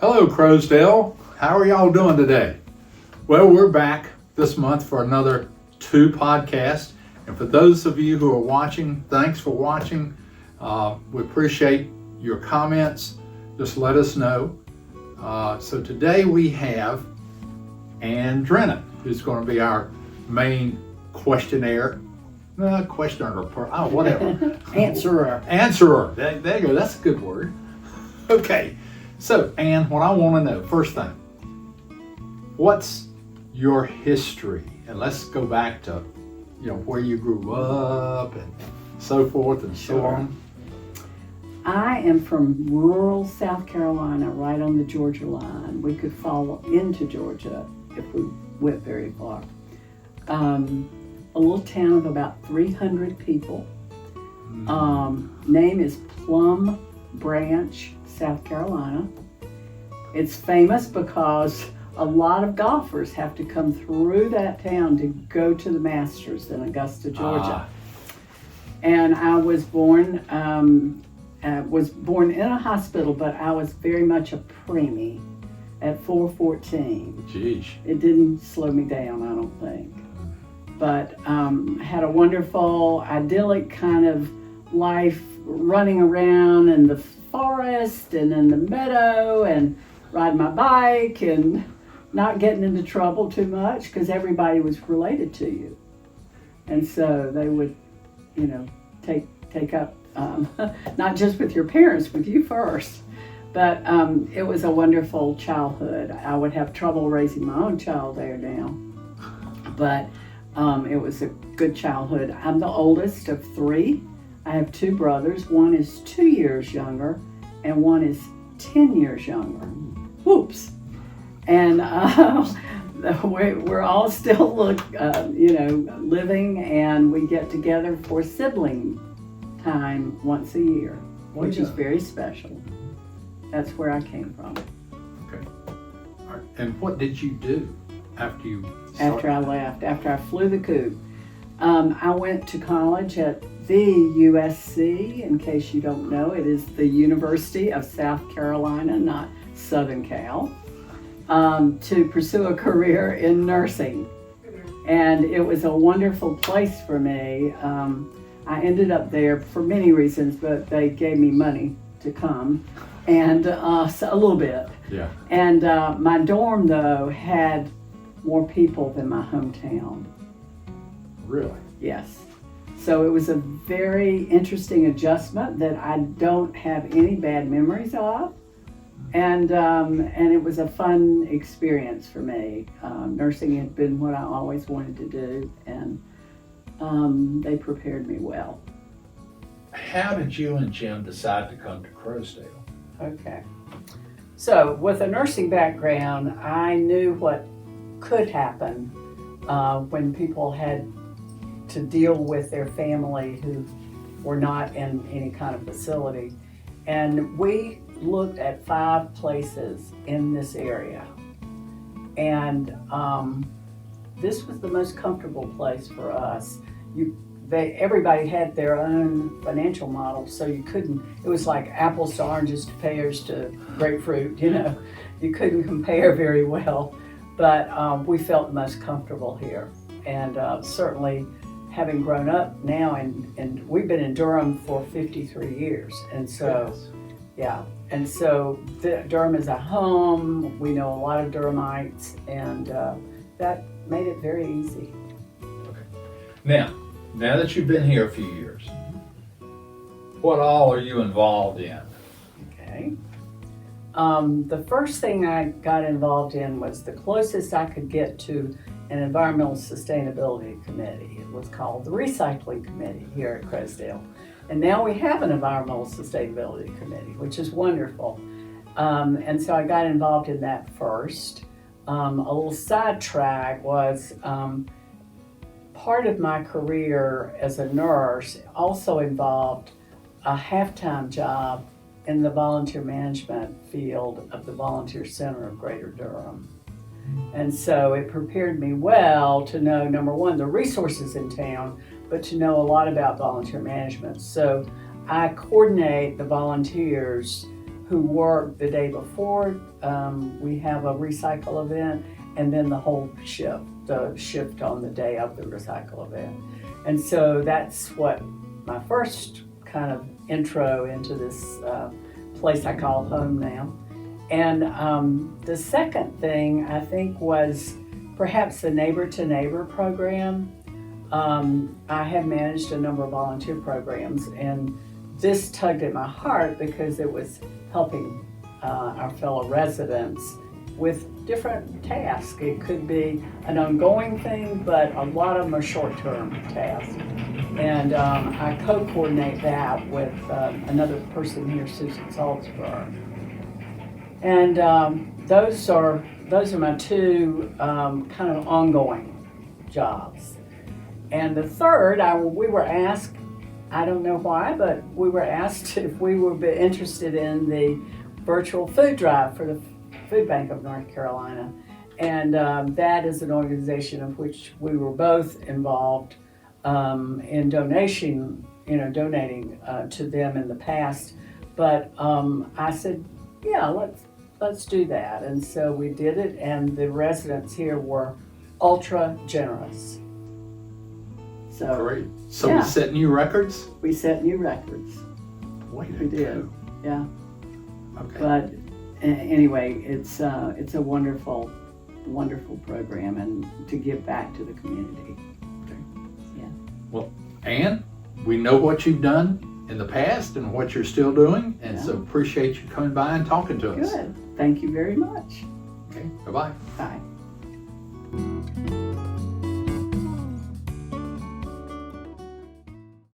Hello, Croasdaile. How are y'all doing today? Well, we're back this month for another 2 podcasts. And for those of you who are watching, thanks for watching. We appreciate your comments. Just let us know. So today we have Anne Drennan, who's going to be our main questioner. Whatever. Answerer. There you go. That's a good word. Okay. So, Anne, what I want to know, first thing, what's your history? And let's go back to, where you grew up and so forth and so on. I am from rural South Carolina, right on the Georgia line. We could fall into Georgia if we went very far. A little town of about 300 people. Name is Plum Branch, South Carolina. It's famous because a lot of golfers have to come through that town to go to the Masters in Augusta, Georgia. And I was born in a hospital, but I was very much a preemie at 4:14. Jeez. It didn't slow me down, I don't think. But I had a wonderful, idyllic kind of life, running around in the forest and in the meadow and riding my bike and not getting into trouble too much because everybody was related to you. And so they would, take up, not just with your parents, with you first. But it was a wonderful childhood. I would have trouble raising my own child there now. But it was a good childhood. I'm the oldest of 3. I have 2 brothers. One is 2 years younger and one is 10 years younger. Whoops. And we're all still living, and we get together for sibling time once a year, which is very special. That's where I came from. Okay. All right. And what did you do after you started? After I left, after I flew the coop, I went to college at the USC. In case you don't know, it is the University of South Carolina, not Southern Cal, to pursue a career in nursing. And it was a wonderful place for me. I ended up there for many reasons, but they gave me money to come, and so a little bit. Yeah. And my dorm, though, had more people than my hometown. Really? Yes. So it was a very interesting adjustment that I don't have any bad memories of. And it was a fun experience for me. Nursing had been what I always wanted to do, and they prepared me well. How did you and Jim decide to come to Croasdaile? Okay. So with a nursing background, I knew what could happen when people had to deal with their family who were not in any kind of facility. And we looked at 5 places in this area. And this was the most comfortable place for us. Everybody had their own financial model, so you couldn't, it was like apples to oranges to pears to grapefruit, You couldn't compare very well. But we felt most comfortable here. And certainly having grown up now, and we've been in Durham for 53 years. And so, yeah. And so Durham is a home. We know a lot of Durhamites, and that made it very easy. Okay. Now that you've been here a few years, what all are you involved in? Okay. The first thing I got involved in was the closest I could get to an environmental sustainability committee. It was called the Recycling Committee here at Croasdaile. And now we have an environmental sustainability committee, which is wonderful. And so I got involved in that first. A little sidetrack was part of my career as a nurse also involved a half-time job in the volunteer management field of the Volunteer Center of Greater Durham. And so it prepared me well to know, number one, the resources in town, but to know a lot about volunteer management. So I coordinate the volunteers who work the day before. We have a recycle event, and then the whole shift, the shift on the day of the recycle event. And so that's what my first kind of intro into this place I call home now. And the second thing I think was perhaps the Neighbor to Neighbor program. I have managed a number of volunteer programs, and this tugged at my heart because it was helping our fellow residents with different tasks. It could be an ongoing thing, but a lot of them are short-term tasks. And I co-coordinate that with another person here, Susan Salzberg. And those are my two kind of ongoing jobs. And the third, we were asked, I don't know why, but we were asked if we would be interested in the virtual food drive for the Food Bank of North Carolina. And that is an organization of which we were both involved in donating to them in the past. But I said, yeah, let's do that. And so we did it, and the residents here were ultra generous. So great. So yeah. we set new records? We set new records. We did. Yeah. Okay. But anyway, it's a wonderful, wonderful program, and to give back to the community. Okay. Yeah. Well, Anne, we know what you've done in the past and what you're still doing, and so appreciate you coming by and talking to us. Good. Thank you very much. Okay. Bye-bye. Bye.